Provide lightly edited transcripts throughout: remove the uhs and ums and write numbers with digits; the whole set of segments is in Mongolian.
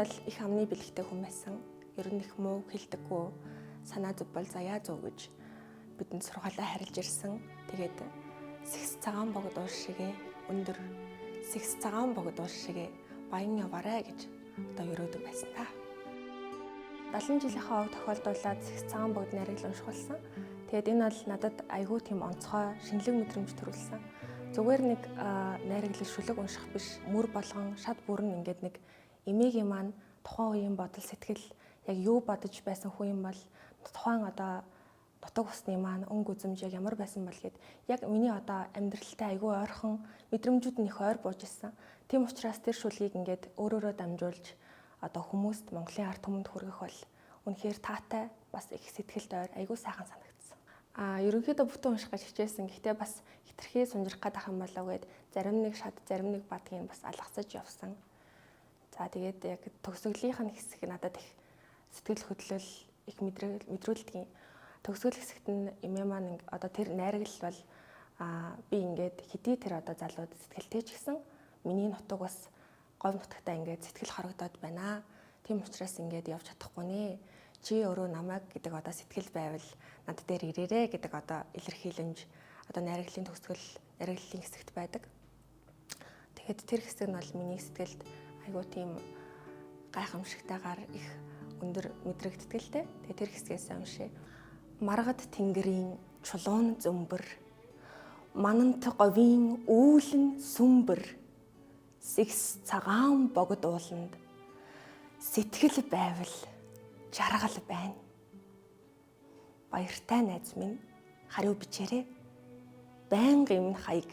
бол их амны бэлэгтэй хүн байсан. Ер нь их муу хэлдэггүй, санаа зүв бол заяа зүв гэж бидэнд сургаалаа харилж ирсэн. Тэгээд сэгс цагаан богд уул шигээ өндөр сэгс цагаан богд уул шигээ баян яваарэ гэж одоо өрөөдөг байсан та. 70 жилийнхаа ог тохиолдуулаад сэгс цагаан богд нарийг уншуулсан. Тэгээд энэ бол надад айгүй тийм онцгой шинэлэг мэдрэмж төрүүлсэн. Зүгээр нэг найраглал шүлэг унших биш, мөр болгон шат бүрэн ингээд нэг эмээгийн маань тухайн үеийн бодол сэтгэл яг юу бодож байсан хүн юм бол тухайн одоо нутаг усны маань өнгө үзэмж яг ямар байсан бол гэд яг миний одоо амьдралтай айгүй ойрхон мэдрэмжүүд нь их ойр бууж исэн. Тийм учраас тэр шүлгийг ингээд өөрөөрөө дамжуулж одоо хүмүүст Монголын ард түмэнд хүргэх бол үнэхээр таатай бас их сэтгэлд ойр айгүй сайхан санагдсан. Ерөнхийдөө бүтэн унших гэж хичээсэн. Гэхдээ бас хитрхээ сунжрах гэдэг юм болоо гэд зарим нэг шат, зарим нэг бадгийг бас алгасаж явсан. За тэгээд яг төгсгөлийн хэсэг надад их сэтгэл хөдлөл их мэдрүүлдэг. Төгсгөл хэсэгт нь эмээ маань одоо тэр найраглал бол би ингээд хэдий тэр одоо залууд сэтгэлтэй ч гэсэн миний нутаг бас говь нутагтаа ингээд сэтгэл хорогдоод байна. Тийм учраас ингээд явж чадахгүй нэ. Чи өөрөө намайг гэдэг одоо сэтгэл байвал над дээр ирээрээ гэдэг одоо илэрхийлэмж одоо найраглалын төгсгөл найраглалын хэсэгт байдаг. Тэгээд тэр хэсэг нь бол миний сэтгэлд айгуу тийм гайхамшигтайгаар их өндөр мэдрэгддэг л дээ. Тэгээд тэр хэсгээс уншия. Маргад тэнгэрийн чулуун зөмбөр манант говийн үүлэн сүмбэр сэгс цагаан богд ууланд сэтгэл байвал жаргал байна. Баяртай найз минь хариу бичээрэй. Байнга юм хаяг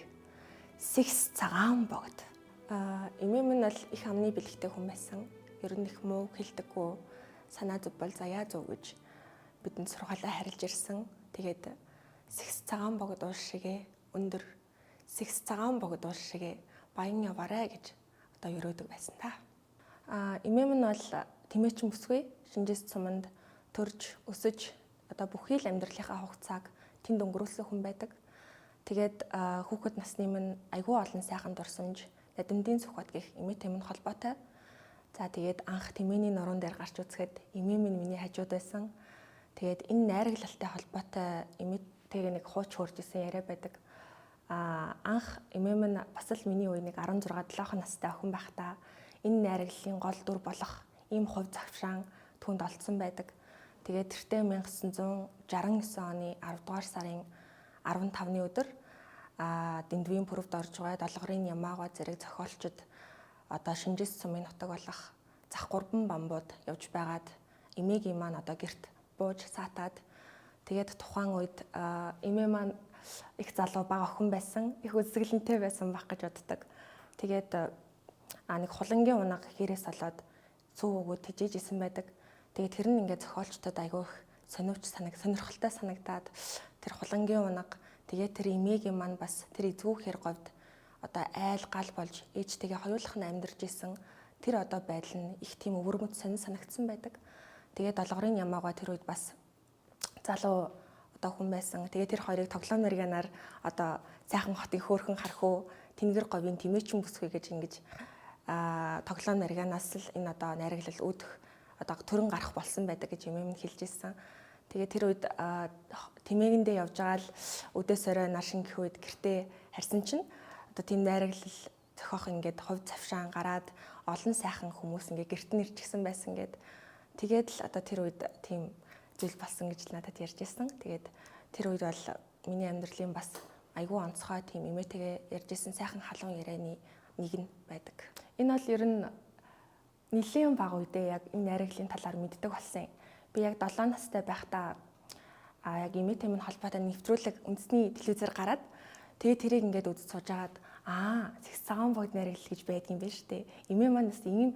сэгс цагаан богд. Эмээ минь бол их амны бэлэгтэй хүн байсан. Ер нь их муу хэлдэггүй, санаа зүв бол заяа зүв гэж бидэнд сургаалаа харилж ирсэн. Тэгээд сэгс цагаан богд уул шигээ өндөр сэгс цагаан богд уул шигээ баян яваарэ гэж одоо өрөөдөг байсан та. Эмээ минь бол тэмээчин бүсгүй шинжээс цуманд төрж өсөж одоо бүхий л амьдралынхаа хугацааг тэнд өнгөрүүлсэн хүн байдаг. Тэгээд хүүхэд насны минь айгүй олон сайхан дурсамж, надимдийн сүхбат гэх эмээтэй минь холбоотой. За тэгээд анх тэмээний нуруунд дээр гарч үзэхэд эмээ минь миний хажууд байсан. Тэгээд энэ найраглалтай холбоотой эмээтэйгээ нэг хууч хөрж исэн яриа байдаг. Анх эмээ минь бас л миний үе нэг 16-7 настай охин байхдаа энэ найраглалын гол дүр болох ийм хувь завшаан түүнд олдсон байдаг. Тэгээд тэртээ 1969 оны 10 дугаар сарын 15-ны өдөр Дэндвийн пүрэвд орж байгаа долгорын Ямаага зэрэг зохиолчид одоо шинжээс цумын нутаг болох зах 3 бамбууд явж байгаад эмээгийн маань одоо гэрт бууж саатаад тэгээд тухайн үед эмээ маань их залуу бага охин байсан, их үзэсгэлэнтэй байсан байх гэж боддог. Тэгээд нэг хулангийн унаг хэрээс олоод цүү өгөөд тижээж исэн байдаг. Тэгээд тэр нь ингээд зохиолчдод айгүй их сонирхолтой санагдаад тэр хулангийн унаг тэгээд тэр эмээгийн маань бас тэр эзгүүхээр говьд одоо айл гал болж ээжтэйгээ хоёулах нь амьдарч исэн тэр одоо байдал нь их тийм өвөрмөц санагдсан байдаг. Тэгээд долгорын Ямаага тэр үед бас залуу одоо хүн байсан. Тэгээд тэр хоёрыг тоглоом нарганаар одоо сайхан хотын хөөрхөн хархуу тэнгэр говийн тэмээчин бүсгүй гэж ингэж тоглоом нарганаас л энэ одоо найраглал үүдэх одоо төрөн гарах болсон байдаг гэж эмээ минь хэлж ирсэн. Тэгээд тэр үед тэмээгэндээ явж байгаа л өдөөс орой нар шингэх үед гэртээ харьсан чинь одоо тийм найраглал зохиох ингээд хувь завшаан гараад олон сайхан хүмүүс ингээд гэрт нь ирчихсэн байсан гэд. Тэгээд л одоо тэр үед тийм зүйл болсон гэж надад ярьж ирсэн. Тэгээд тэр үед бол миний амьдралын бас айгүй онцгой тийм эмээтэйгээ ярьж ирсэн сайхан халуун ярианы нэг нь байдаг. Энэ бол ер нь нэлийн бага үедээ яг энэ найраглалын талаар мэддэг болсон юм. Би яг 7 настай байхдаа яг эмээтэй минь холбоотой нэвтрүүлэг үндэсний телевизээр гараад тэгээ тэрийг ингээд үзэж сууж агаад сэгс цагаан богд найраглал гэж байдаг юм байна шүү дээ. Эмээ маань бас ийм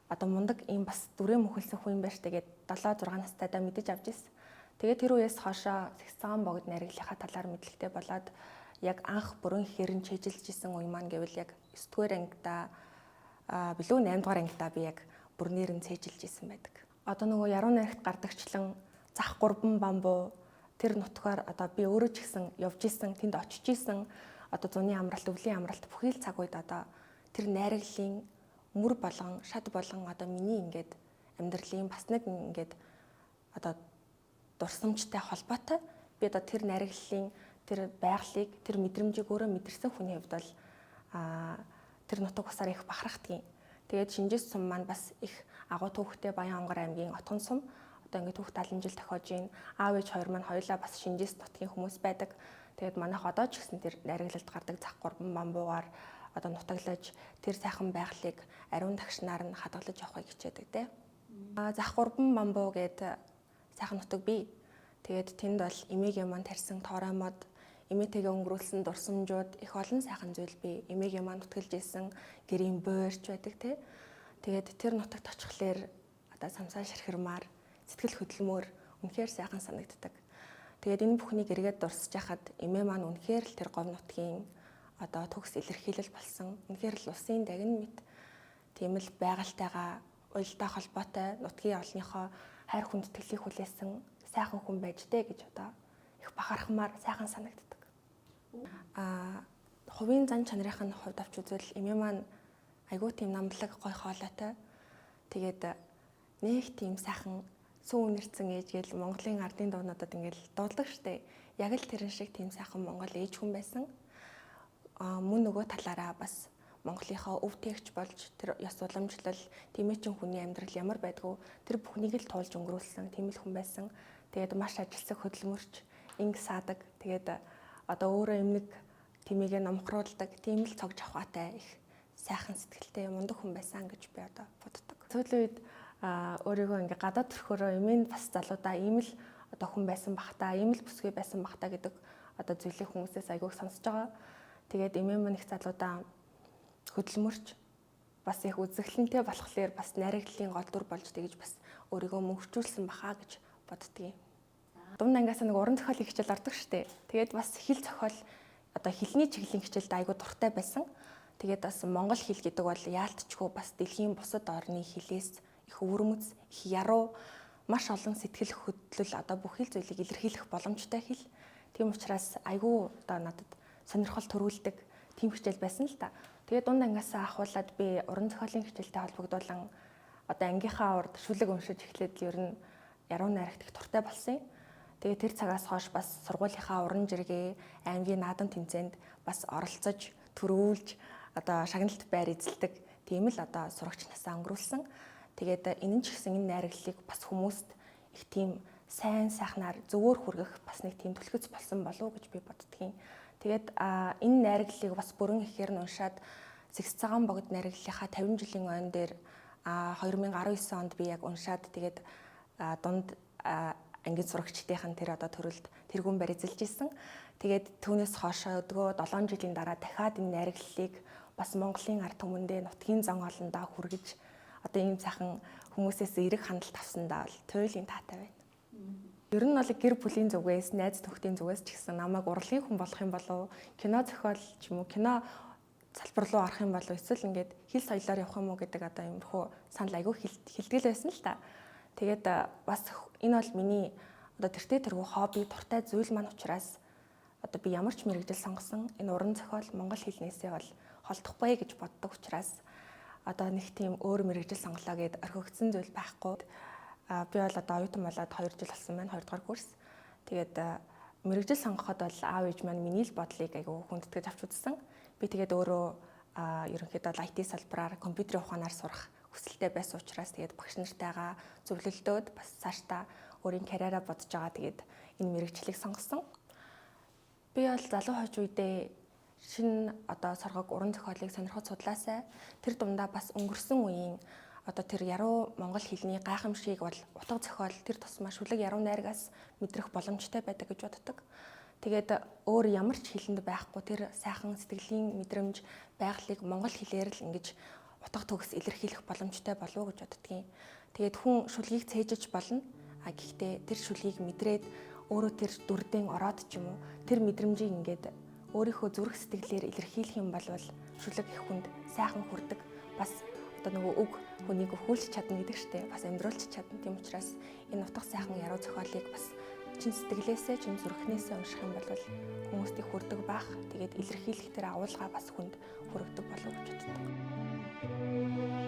одоо мундаг ийм бас дүрээ мөхөлсөн хүн юм байна шүү дээ гэд 7-6 настайдаа мэдэж авч ирсэн. Тэгээ тэр үеэс хойшоо сэгс цагаан богд найраглалынхаа талаар мэдлэгтэй болоод яг анх бүрэн хэрэн чэжилж исэн үе маань гэвэл яг 9-р ангидаа билүү 8-р ангидаа би яг бүрнээр нь цээжилж исэн байдаг. Одоо нөгөө яруу найрагт гардагчлан зах 3 бамбуу тэр нутгаар одоо би өөрөө ч гэсэн явж исэн, тэнд очиж исэн. Одоо зуны амралт, өвлийн амралт бүхий л цаг үед одоо тэр найраглалын мөр болгон, шад болгон одоо миний ингээд амьдралын бас нэг ингээд одоо дурсамжтай холбоотой. Би одоо тэр нариглалын тэр байгалыг, тэр мэдрэмжийг өөрөө мэдэрсэн хүний хувьд бол тэр нутаг усаар их бахархдгийн. Тэгээд Шинжис сум маань бас их агуу төвхтэй Баян-Онгор аймгийн Отгон сум. Одоо ингээд түүх 70 жил тохиож байна. Аав ээж хоёр маань хоёулаа бас Шинжис нутгийн хүмүүс байдаг. Тэгээд манайх одоо ч гэсэн тэр нариглалд гардаг зах 3 бамбуугаар одоо нутаглаж тэр сайхан байгалыг ариун тагшнаар нь хадгалж явахыг хичээдэг те. Зах 3 бамбуу гэдэг сайхан нутаг бий. Тэгээд тэнд бол эмээгийн маань тарьсан тоорой мод, эмээтэйгээ өнгөрүүлсэн дурсамжууд их олон сайхан зүйл бий. Эмээгийн маань нутгалж исэн гэрийн буйрч байдаг те. Тэгээд тэр нутагт очихлоор одоо самсаа шархирмаар сэтгэл хөдлөмөр үнэхээр сайхан санагддаг. Тэгээд энэ бүхнийг эргээд дурсаж хахад эмээ маань үнэхээр л тэр говь нутгийн одоо төгс илэрхийлэл болсон. Үнэхээр л усын дагин мэт тийм л байгальтайгаа уялдаа холбоотой нутгийн олонхоо хайр хүндэтгэлийг хүлээсэн сайхан хүн байж дээ гэж одоо их бахархмаар сайхан санагддаг. Хувийн зан чанарын хувьд авч үзвэл эмээ маань айгүй тийм намлаг гой хоолойтой. Тэгээд нэг тийм сайхан сүүн нэрцэн ээж гэл Монголын ардын дуунуудад ингээл дуулдаг штэ. Яг л тэрэн шиг тийм сайхан Монгол ээж хүн байсан. Мөн нөгөө талаараа бас Монголынхаа өв тээгч болж тэр ёс уламжлал тэмээчин хүний амьдрал ямар байдгүй тэр бүхнийг л туулж өнгөрүүлсэн тийм л хүн байсан. Тэгээд маш ажилсаг хөдөлмөрч, инг саадаг. Тэгээд одоо өөрөө эмнэг тэмээгээ номхруулдаг тийм л цог жавхаатай их сайхан сэтгэлтэй мундаг хүн байсан гэж би одоо боддог. Сүүлийн үед өөрийгөө ингээ гадаад төрхөөрөө эмээнд бас залуудаа ийм л одоо хүн байсан бах та, ийм л бүсгүй байсан бах та гэдэг одоо зүйлийг хүмүүсээс айгүйх сонсож байгаа. Тэгээд эмээ маань их залуудаа хөдөлмөрч бас их үзэсгэлэнтэй болохлээр бас нариглалын гол дүр болж тэгж бас өөрийгөө мөнхжүүлсэн бахаа гэж боддгийг. Дунд ангиас нэг уран зохиолын хичээл ордог штеп. Тэгээд бас хэл зохиол одоо хэлний чиглэлийн хичээлд айгүй дуртай байсан. Тэгээд бас монгол хэл гэдэг бол яалтчгүй бас дэлхийн бусад орны хэлээс их өвөрмөц, их яруу, маш олон сэтгэл хөдлөл одоо бүх хэл зүйлийг илэрхийлэх боломжтой хэл. Тийм учраас айгүй одоо надад сонирхол төрүүлдэг тийм хичээл байсан л та. Тэгээд дунд ангиасаа ахуулаад би уран зохиолын хичээлтэй холбогдуулан одоо ангийнхаа урд шүлэг уншиж эхлээд л ер нь яруу найрагт их дуртай болсон юм. Тэгээд тэр цагаас хойш бас сургуулийнхаа уран жиргээ, аймгийн наадам тэмцээнд бас оролцож, төрүүлж одоо шагналт байр эзэлдэг тийм л одоо сурагч насаа өнгөрүүлсэн. Тэгээд энэ ч гэсэн энэ найрагдлыг бас хүмүүст их тийм сайн сайхнаар зөвөр хүргэх бас нэг тийм түлхэц болсон болов уу гэж би боддгийн. Тэгээд энэ найрагдлыг бас бүрэн ихээр нь уншаад Сэгс цагаан богд найрагдлынхаа 50 жилийн ойн дээр 2019 онд би яг уншаад тэгээд дунд ангийн сурагчдын тэр одоо төрөлд тэргүүн барь эзэлж исэн. Тэгээд түүнээс хойш өдгөө 7 жилийн дараа дахиад энэ найрагдлыг бас Монголын ард түмэндээ нутгийн зан олондоо хүргэж одоо ийм сайхан хүмүүсээс эрэг хандлт авсандаа бол туйлын таатай байна. Ер нь бол гэр бүлийн зүгээс, найз нөхдийн зүгээс ч гэсэн намайг урлагийн хүн болох юм болов, кино зохиол ч юм уу, кино салбар руу орох юм болов, эсвэл ингээд хэл соёлоор явах юм уу гэдэг одоо иймэрхүү санал айгүй хилтгэл байсан л та. Тэгээд бас энэ бол миний одоо тэртээ тэргүй хобби, дуртай зүйл маань учраас одоо би ямар ч мэрэгжил сонгосон энэ уран зохиол монгол хэлнээсээ бол холдохгүй гэж боддог учраас одоо нэг тийм өөр мэрэгжил сонголоо гэд орхигдсон зүйл байхгүй. Би бол одоо оюутан болоод 2 жил болсон байна, 2 дугаар курс. Тэгээд мэрэгжил сонгоход бол аав ээж маань миний л бодлыг айгүй хүндэтгэж авч үзсэн. Би тэгээд өөрөө ерөнхийдөө IT салбараар компьютерийн ухаанаар сурах хүсэлтэй байсан учраас тэгээд багш нартайгаа зөвлөлдөөд бас цаашдаа өөрийн карьераа бодож байгаа. Тэгээд энэ мэрэгчлийг сонгосон. Би бол залуу хойч үедээ шинэ одоо соргог уран зохиолыг сонирхож судлаасай. Тэр дундаа бас өнгөрсөн үеийн одоо тэр яруу монгол хэлний гайхамшиг бол утга зохиол тэр тусмаа шүлэг яруу найрагаас мэдрэх боломжтой байдаг гэж боддог. Тэгээд өөр ямар ч хэлэнд байхгүй тэр сайхан сэтгэлийн мэдрэмж байгалыг монгол хэлээр л ингэж утга төгс илэрхийлэх боломжтой болов уу гэж боддгийн. Тэгээд хүн шүлгийг цээжиж болно. Гэхдээ тэр шүлгийг мэдрээд өөрөө тэр дүрдэн ороод ч юм уу тэр мэдрэмжийг ингээд өөрийнхөө зүрх сэтгэлээр илэрхийлэх юм бол шүлэг их хүнд сайхан хүрдэг. Бас одоо нөгөө үг хүнийг өхүүлж чадна гэдэг штеп. Бас амьдруулж чадна. Тийм учраас энэ утга сайхан яруу зохиолыг бас чин сэтгэлээсээ, чин зүрхнээсээ унших юм бол хүмүүст их хүрдэг бах. Тэгээд илэрхийлэх тэр агуулга бас хүнд хүрэгдэг болов уу гэж боддог.